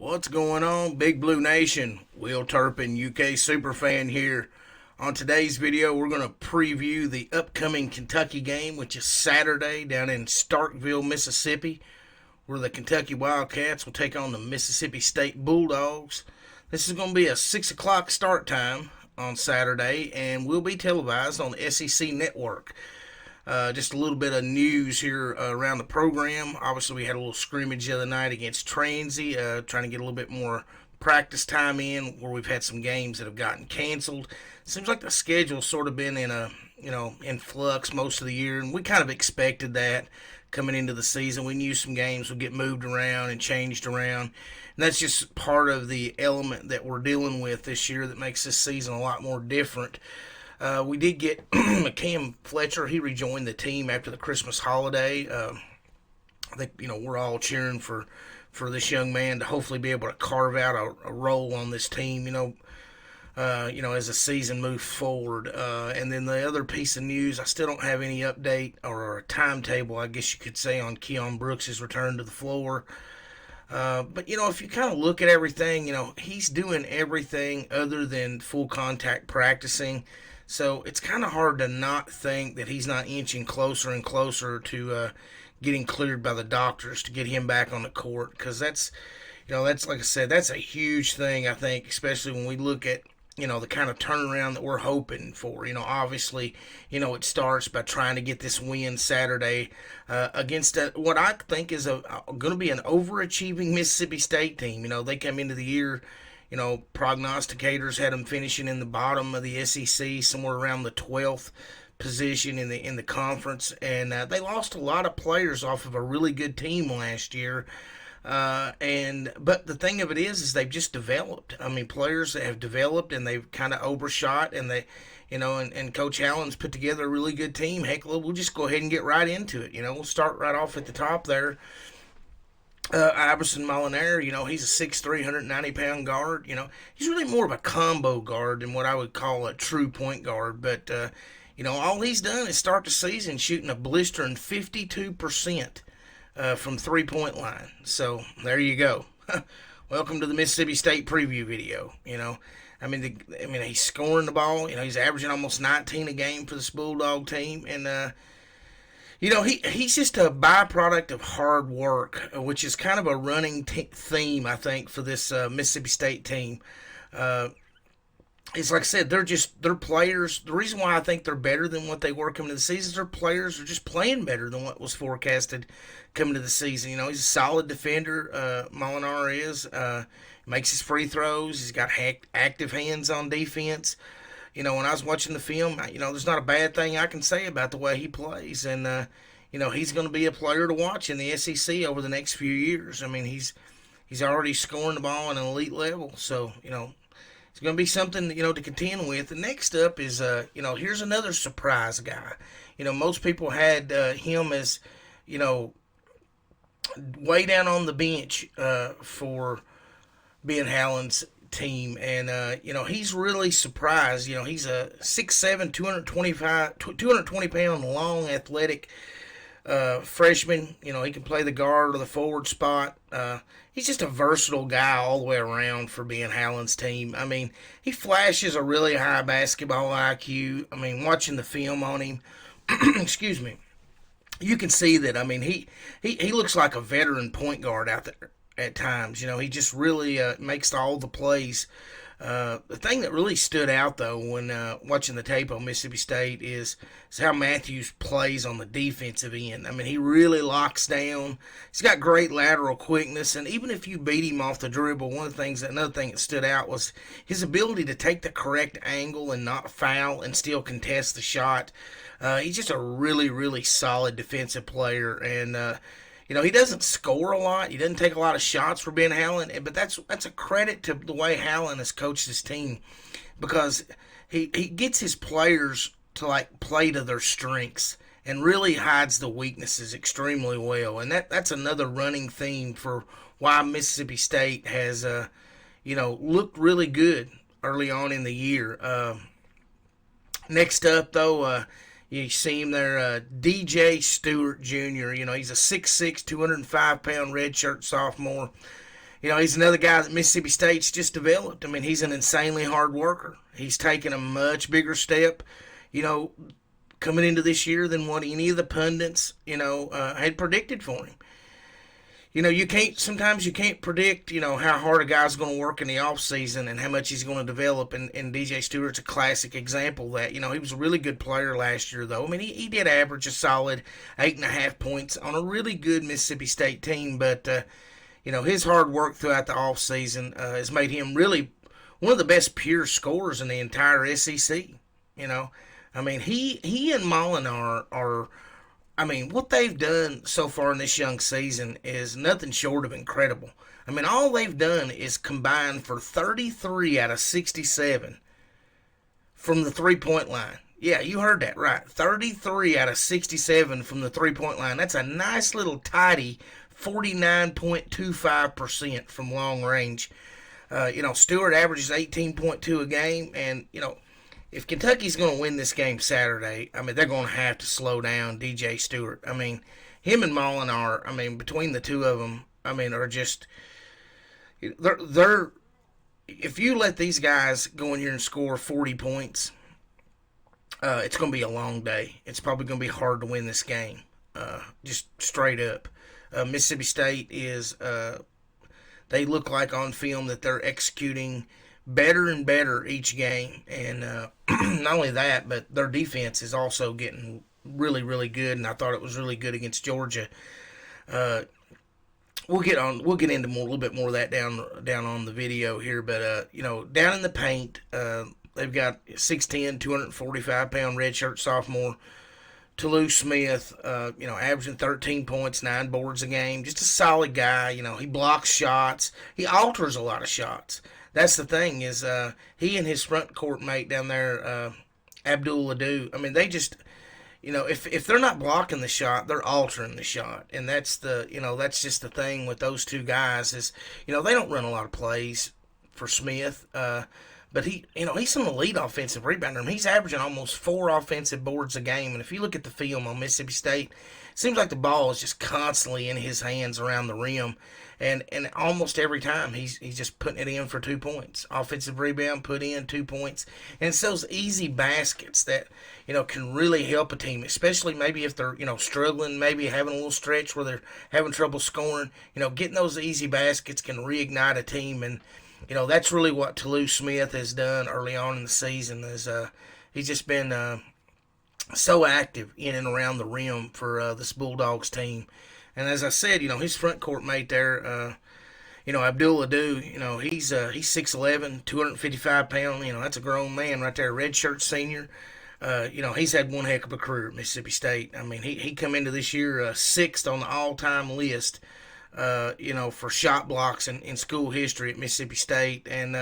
What's going on, Big Blue Nation? Will Turpin, UK Superfan here. On today's video, we're going to preview the upcoming Kentucky game, which is Saturday down in Starkville, Mississippi, where the Kentucky Wildcats will take on the Mississippi State Bulldogs. This is going to be a 6 o'clock start time on Saturday and will be televised on the SEC Network. Just a little bit of news here around the program. Obviously, we had a little scrimmage the other night against Transy, trying to get a little bit more practice time in, where we've had some games that have gotten canceled. Seems like the schedule's sort of been in flux most of the year, and we kind of expected that coming into the season. We knew some games would get moved around and changed around, and that's just part of the element that we're dealing with this year that makes this season a lot more different. We did get Cam Fletcher. He rejoined the team after the Christmas holiday. I think we're all cheering for this young man to hopefully be able to carve out a role on this team. As the season moves forward. And then the other piece of news, I still don't have any update or a timetable, I guess you could say, on Keon Brooks' return to the floor. But if you kind of look at everything, he's doing everything other than full contact practicing. So it's kind of hard to not think that he's not inching closer and closer to getting cleared by the doctors to get him back on the court. Because that's like I said, that's a huge thing, I think, especially when we look at the kind of turnaround that we're hoping for. Obviously, it starts by trying to get this win Saturday against what I think is going to be an overachieving Mississippi State team. They come into the year, prognosticators had them finishing in the bottom of the SEC, somewhere around the 12th position in the conference, and they lost a lot of players off of a really good team last year. But the thing of it is they've just developed. I mean, players that have developed and they've kind of overshot, and they, and Coach Allen's put together a really good team. Heck, we'll just go ahead and get right into it. We'll start right off at the top there. Iverson Molinari, he's a 6'3", 190-pound guard. He's really more of a combo guard than what I would call a true point guard. But, all he's done is start the season shooting a blistering 52% from three-point line. So there you go. Welcome to the Mississippi State preview video. He's scoring the ball. He's averaging almost 19 a game for this Bulldog team, and he's just a byproduct of hard work, which is kind of a running theme, I think, for this Mississippi State team. It's like I said, they're players. The reason why I think they're better than what they were coming to the season is their players are just playing better than what was forecasted coming to the season. He's a solid defender. Molinar is. Makes his free throws. He's got active hands on defense. When I was watching the film, there's not a bad thing I can say about the way he plays. And, he's going to be a player to watch in the SEC over the next few years. I mean, he's already scoring the ball at an elite level. So, it's going to be something, to contend with. And next up is, here's another surprise guy. Most people had him as, way down on the bench for Ben Howland's team, and he's really surprised. He's a 6'7", 220 pound long athletic freshman. He can play the guard or the forward spot. He's just a versatile guy all the way around for Ben Howland's team. I mean, he flashes a really high basketball IQ. I mean, watching the film on him, excuse me, you can see that. I mean, he looks like a veteran point guard out there at times. He just really makes all the plays. The thing that really stood out, though, when watching the tape on Mississippi State is how Matthews plays on the defensive end. I mean, he really locks down. He's got great lateral quickness, and even if you beat him off the dribble, another thing that stood out was his ability to take the correct angle and not foul and still contest the shot. He's just a really, really solid defensive player, and he doesn't score a lot. He doesn't take a lot of shots for Ben Howland, but that's a credit to the way Howland has coached his team, because he gets his players to play to their strengths and really hides the weaknesses extremely well. And that's another running theme for why Mississippi State has looked really good early on in the year. Next up, though, you see him there, DJ Stewart Jr. He's a 6'6", 205-pound redshirt sophomore. He's another guy that Mississippi State's just developed. I mean, he's an insanely hard worker. He's taken a much bigger step, you know, coming into this year than what any of the pundits, had predicted for him. Sometimes you can't predict, how hard a guy's going to work in the off season and how much he's going to develop. And DJ Stewart's a classic example of that. He was a really good player last year, though. I mean, he did average a solid 8.5 points on a really good Mississippi State team. But, his hard work throughout the off season has made him really one of the best pure scorers in the entire SEC. I mean, he and Molinar are I mean, what they've done so far in this young season is nothing short of incredible. I mean, all they've done is combine for 33 out of 67 from the three-point line. Yeah, you heard that right. 33 out of 67 from the three-point line. That's a nice little tidy 49.25% from long range. Stewart averages 18.2 a game, and, if Kentucky's going to win this game Saturday, I mean, they're going to have to slow down DJ Stewart. I mean, him and Molinar, I mean, between the two of them, I mean, are just they're if you let these guys go in here and score 40 points, it's going to be a long day. It's probably going to be hard to win this game, just straight up. Mississippi State is they look like on film that they're executing better and better each game. And not only that, but their defense is also getting really, really good. And I thought it was really good against Georgia. We'll get into a little bit more of that down on the video here. But down in the paint, they've got 6'10", 245-pound redshirt sophomore Toulouse Smith, averaging 13 points, 9 boards a game. Just a solid guy. He blocks shots. He alters a lot of shots. That's the thing is he and his front court mate down there, Abdul Adu, I mean, they just, if they're not blocking the shot, they're altering the shot. And that's that's just the thing with those two guys is, they don't run a lot of plays for Smith. But he's an elite offensive rebounder. I mean, he's averaging almost 4 offensive boards a game. And if you look at the film on Mississippi State, it seems like the ball is just constantly in his hands around the rim. And almost every time he's just putting it in for 2 points. Offensive rebound, put in 2 points. And it's those easy baskets that, can really help a team, especially maybe if they're, struggling, maybe having a little stretch where they're having trouble scoring. Getting those easy baskets can reignite a team. And, that's really what Toulouse Smith has done early on in the season. Is he's just been so active in and around the rim for this Bulldogs team. And as I said, his front court mate there, Abdul Adu, he's 6'11", 255 pound. That's a grown man right there, redshirt senior. He's had one heck of a career at Mississippi State. I mean, he come into this year 6th on the all-time list. For shot blocks in school history at Mississippi State. And,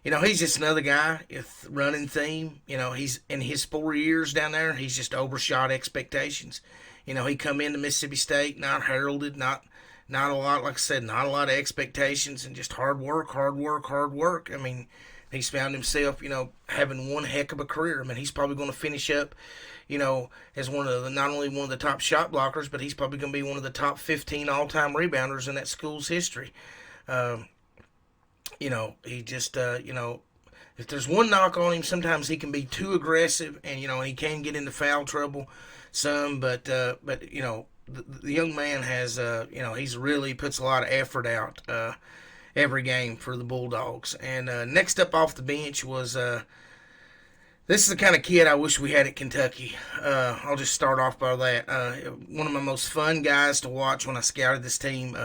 he's just another guy with running theme. He's in his 4 years down there, he's just overshot expectations. He come into Mississippi State, not heralded, not a lot, like I said, not a lot of expectations and just hard work. I mean, he's found himself, having one heck of a career. I mean, he's probably going to finish up, as not only one of the top shot blockers, but he's probably going to be one of the top 15 all-time rebounders in that school's history. He just, if there's one knock on him, sometimes he can be too aggressive, and he can get into foul trouble some. But the young man has, he's really puts a lot of effort out every game for the Bulldogs. And next up off the bench was. This is the kind of kid I wish we had at Kentucky. I'll just start off by that. One of my most fun guys to watch when I scouted this team,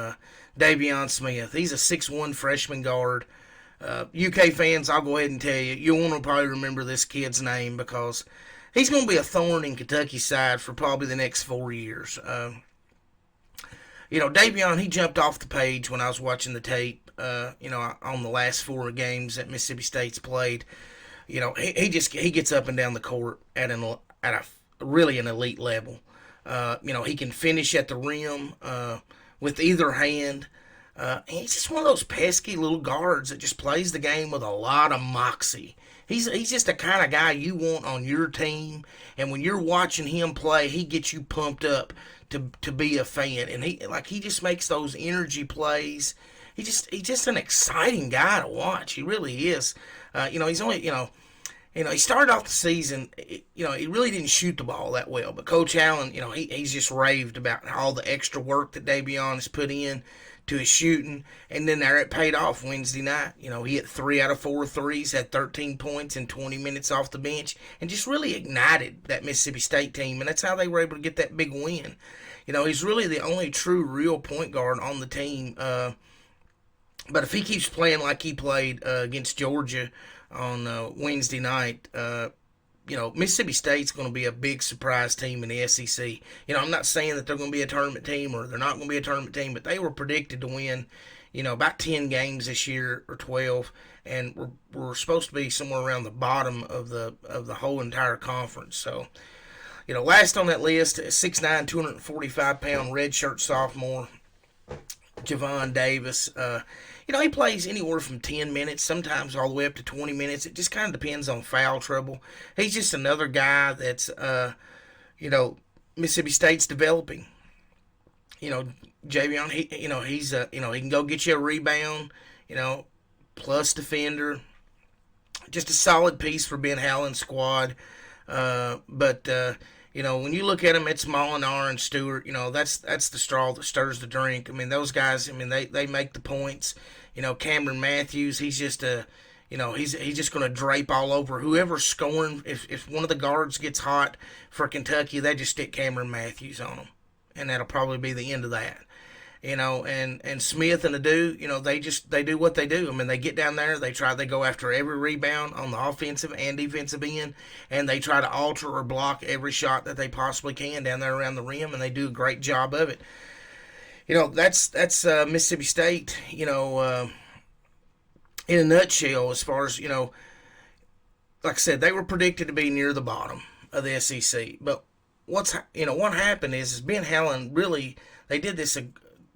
Davion Smith. He's a 6'1" freshman guard. UK fans, I'll go ahead and tell you, you'll want to probably remember this kid's name because he's going to be a thorn in Kentucky's side for probably the next 4 years. Davion, he jumped off the page when I was watching the tape, on the last 4 games that Mississippi State's played. He gets up and down the court at a really an elite level. He can finish at the rim with either hand. He's just one of those pesky little guards that just plays the game with a lot of moxie. He's just the kind of guy you want on your team, and when you're watching him play, he gets you pumped up to be a fan. And he just makes those energy plays. he's just an exciting guy to watch. He really is. He's only he started off the season, he really didn't shoot the ball that well. But Coach Allen, he's just raved about all the extra work that Davion has put in to his shooting. And then there it paid off Wednesday night. He hit 3 out of 4 threes, had 13 points in 20 minutes off the bench, and just really ignited that Mississippi State team. And that's how they were able to get that big win. He's really the only true, real point guard on the team. But if he keeps playing like he played against Georgia on Wednesday night, Mississippi State's going to be a big surprise team in the SEC. I'm not saying that they're going to be a tournament team or they're not going to be a tournament team, but they were predicted to win, about 10 games this year or 12, and we're supposed to be somewhere around the bottom of the whole entire conference. So, last on that list, 6'9", 245-pound redshirt sophomore Javon Davis. He plays anywhere from 10 minutes, sometimes all the way up to 20 minutes. It just kind of depends on foul trouble. He's just another guy that's, Mississippi State's developing. Javion, he can go get you a rebound, plus defender. Just a solid piece for Ben Howland's squad. But when you look at them, it's Molinar and Stewart. That's the straw that stirs the drink. I mean, those guys, they make the points. Cameron Matthews, he's just he's just going to drape all over whoever's scoring. If one of the guards gets hot for Kentucky, they just stick Cameron Matthews on them, and that'll probably be the end of that. And Smith and Adu, they do what they do. They get down there, they go after every rebound on the offensive and defensive end, and they try to alter or block every shot that they possibly can down there around the rim, and they do a great job of it. That's Mississippi State, in a nutshell, as far as, like I said, they were predicted to be near the bottom of the SEC. But what happened is Ben Howland really, they did this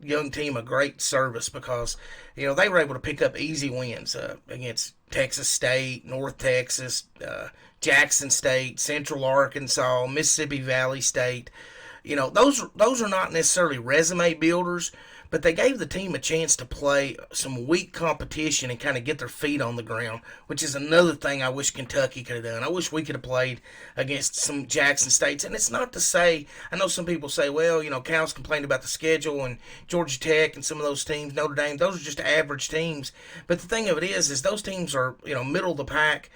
young team a great service because, they were able to pick up easy wins against Texas State, North Texas, Jackson State, Central Arkansas, Mississippi Valley State. Those are not necessarily resume builders, but they gave the team a chance to play some weak competition and kind of get their feet on the ground, which is another thing I wish Kentucky could have done. I wish we could have played against some Jackson States. And it's not to say, I know some people say, well, Cal's complained about the schedule and Georgia Tech and some of those teams, Notre Dame, those are just average teams. But the thing of it is those teams are, middle of the pack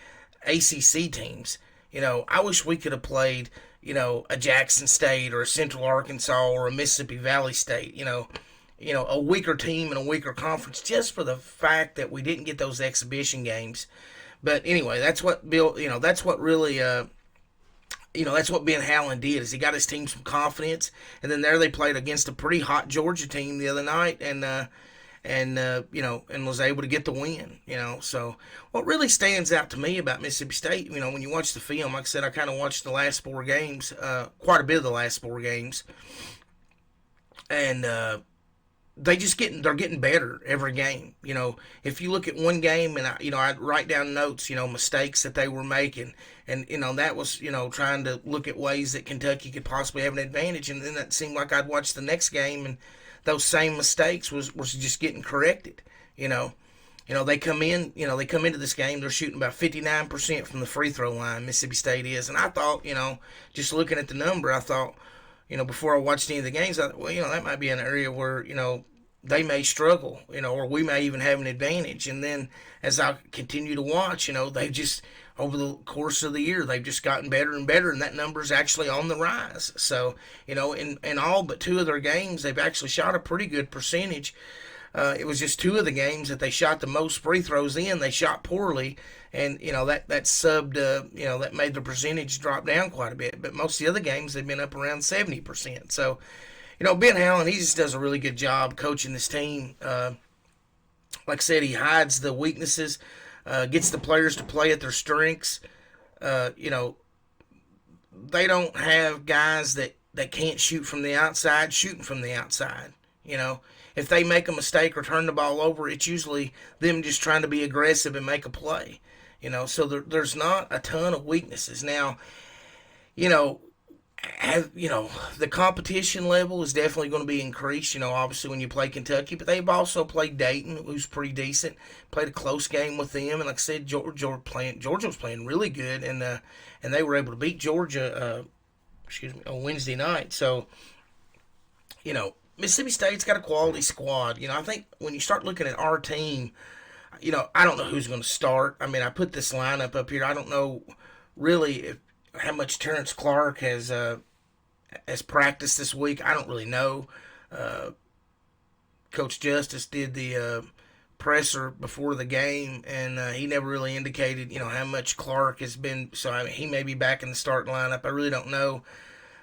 ACC teams. I wish we could have played, a Jackson State or a Central Arkansas or a Mississippi Valley State, a weaker team and a weaker conference, just for the fact that we didn't get those exhibition games. But anyway, that's what that's what Ben Howland did, is he got his team some confidence, and then there they played against a pretty hot Georgia team the other night, and was able to get the win. So what really stands out to me about Mississippi State, when you watch the film, like I said, I kind of watched the last 4 games, quite a bit of the last 4 games, and they're getting better every game. If you look at one game, and I'd write down notes, mistakes that they were making, and that was trying to look at ways that Kentucky could possibly have an advantage, and then that seemed like I'd watch the next game and those same mistakes was just getting corrected. They come into this game, they're shooting about 59% from the free throw line, Mississippi State is. And I thought, just looking at the number, I thought, before I watched any of the games, I thought, well, that might be an area where, they may struggle, or we may even have an advantage. And then as I continue to watch, they've just, over the course of the year, they've just gotten better and better, and that number is actually on the rise. So, in all but 2 of their games, they've actually shot a pretty good percentage. It was just 2 of the games that they shot the most free throws in. They shot poorly, and that subbed, that made the percentage drop down quite a bit. But most of the other games, they've been up around 70%. So, Ben Howland, he just does a really good job coaching this team. Like I said, he hides the weaknesses, gets the players to play at their strengths. They don't have guys that can't shoot from the outside, shooting from the outside. If they make a mistake or turn the ball over, it's usually them just trying to be aggressive and make a play. So there's not a ton of weaknesses. Now, the competition level is definitely going to be increased. Obviously when you play Kentucky, but they've also played Dayton, who's pretty decent. Played a close game with them, and like I said, Georgia was playing really good, and they were able to beat Georgia. On Wednesday night. So Mississippi State's got a quality squad. I think when you start looking at our team, I don't know who's going to start. I mean, I put this lineup up here. I don't know really how much Terrence Clark has practiced this week. I don't really know. Coach Justice did the presser before the game, and he never really indicated, how much Clark has been. So I mean, he may be back in the starting lineup. I really don't know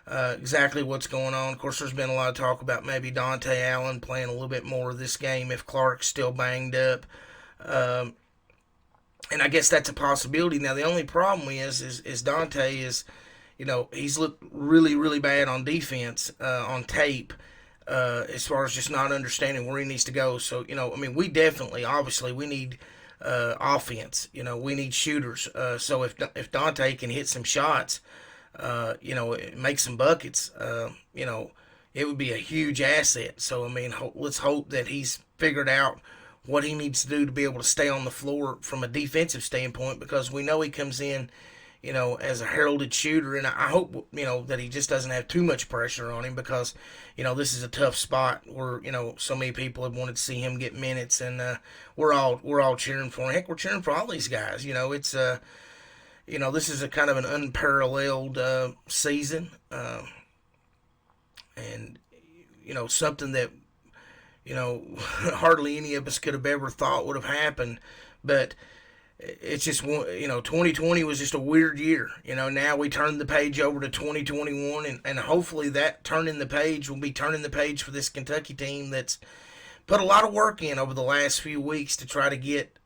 exactly what's going on. Of course, there's been a lot of talk about maybe Dante Allen playing a little bit more of this game if Clark's still banged up. And I guess that's a possibility. Now, the only problem is Dante is, he's looked really, really bad on defense on tape. As far as just not understanding where he needs to go. So, I mean, we definitely, obviously, we need offense. We need shooters. So if Dante can hit some shots, make some buckets, it would be a huge asset. So, I mean, let's hope that he's figured out what he needs to do to be able to stay on the floor from a defensive standpoint, because we know he comes in, as a heralded shooter, and I hope, that he just doesn't have too much pressure on him, because, this is a tough spot where, so many people have wanted to see him get minutes, and we're all cheering for him. Heck, we're cheering for all these guys. It's this is a kind of an unparalleled season, and something that hardly any of us could have ever thought would have happened, but it's just 2020 was just a weird year. Now we turn the page over to 2021, and hopefully that turning the page will be turning the page for this Kentucky team that's put a lot of work in over the last few weeks to try to get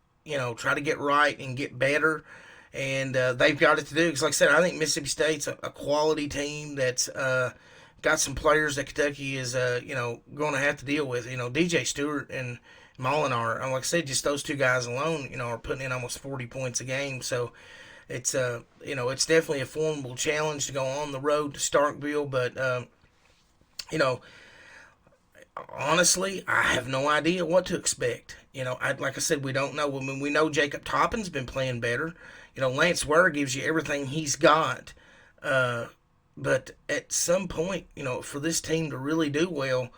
right and get better. And they've got it to do. Because, like I said, I think Mississippi State's a quality team that's got some players that Kentucky is, going to have to deal with. DJ Stewart and Molinar, like I said, just those two guys alone, are putting in almost 40 points a game. So it's, it's definitely a formidable challenge to go on the road to Starkville. But, honestly, I have no idea what to expect. Like I said, we don't know. I mean, we know Jacob Toppin's been playing better. Lance Ware gives you everything he's got. But at some point, for this team to really do well,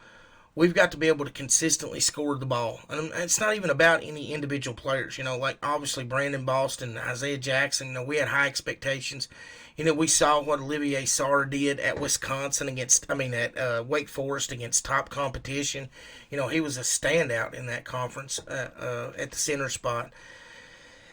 we've got to be able to consistently score the ball. And it's not even about any individual players. Like obviously Brandon Boston, Isaiah Jackson, we had high expectations. We saw what Olivier Sarr did at Wisconsin at Wake Forest against top competition. He was a standout in that conference at the center spot.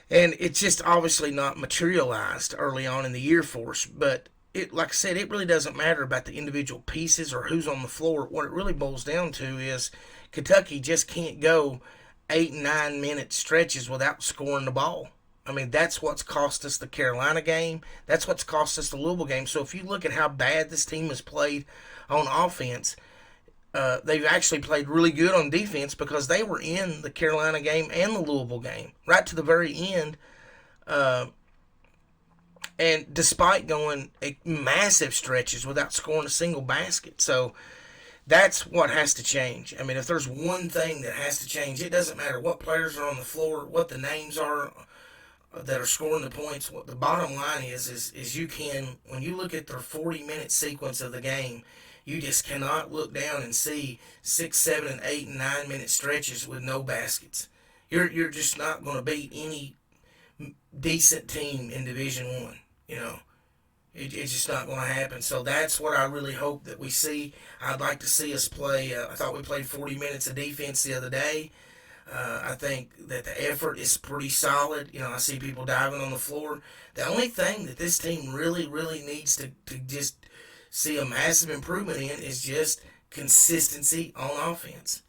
And it's just obviously not materialized early on in the year for us. But like I said, it really doesn't matter about the individual pieces or who's on the floor. What it really boils down to is Kentucky just can't go 8 and 9 minute stretches without scoring the ball. I mean, that's what's cost us the Carolina game. That's what's cost us the Louisville game. So if you look at how bad this team has played on offense, they've actually played really good on defense, because they were in the Carolina game and the Louisville game right to the very end. And despite going massive stretches without scoring a single basket. So that's what has to change. I mean, if there's one thing that has to change, it doesn't matter what players are on the floor, what the names are that are scoring the points. What the bottom line is you can, when you look at their 40-minute sequence of the game, you just cannot look down and see 6, 7, and 8 and 9 minute stretches with no baskets. You're just not going to beat any decent team in Division I. It's just not going to happen. So that's what I really hope that we see. I'd like to see us play. I thought we played 40 minutes of defense the other day. I think that the effort is pretty solid. I see people diving on the floor. The only thing that this team really, really needs to just see a massive improvement in is just consistency on offense.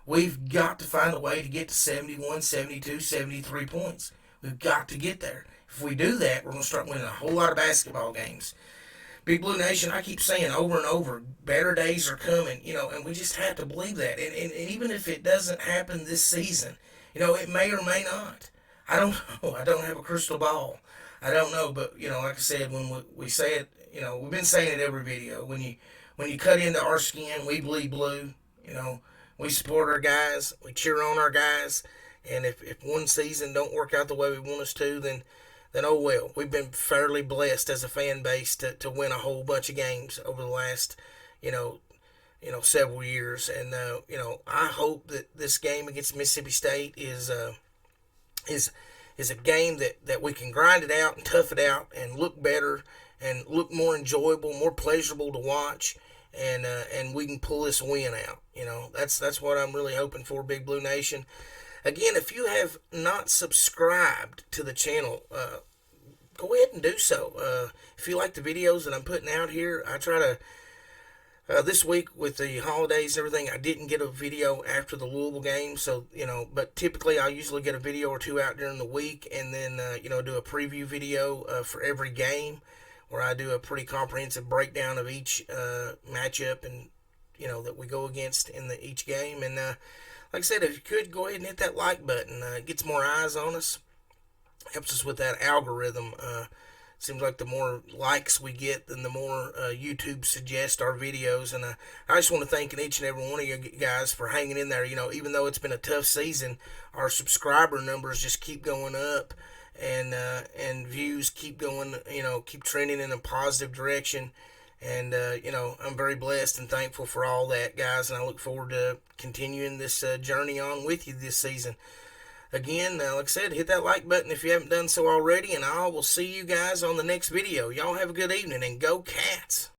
We've got to find a way to get to 71, 72, 73 points. We've got to get there. If we do that, we're going to start winning a whole lot of basketball games. Big Blue Nation, I keep saying over and over, better days are coming, and we just have to believe that. And even if it doesn't happen this season, it may or may not. I don't know. I don't have a crystal ball. I don't know, but like I said, when we say it, we've been saying it every video. When you cut into our skin, we bleed blue. You know, we support our guys, we cheer on our guys, and if one season don't work out the way we want us to, then oh well. We've been fairly blessed as a fan base to win a whole bunch of games over the last, you know, several years, and I hope that this game against Mississippi State is is a game that we can grind it out and tough it out and look better and look more enjoyable, more pleasurable to watch, and we can pull this win out. That's what I'm really hoping for, Big Blue Nation. Again, if you have not subscribed to the channel, go ahead and do so. If you like the videos that I'm putting out here, I try to. This week with the holidays and everything, I didn't get a video after the Louisville game, so but typically I usually get a video or two out during the week, and then do a preview video for every game, where I do a pretty comprehensive breakdown of each matchup and that we go against in each game. And like I said, if you could go ahead and hit that like button, it gets more eyes on us, helps us with that algorithm. Seems like the more likes we get, then the more YouTube suggests our videos. And I just want to thank each and every one of you guys for hanging in there. Even though it's been a tough season, our subscriber numbers just keep going up, and views keep going, keep trending in a positive direction. And I'm very blessed and thankful for all that, guys. And I look forward to continuing this journey on with you this season. Again, like I said, hit that like button if you haven't done so already, and I will see you guys on the next video. Y'all have a good evening, and go Cats!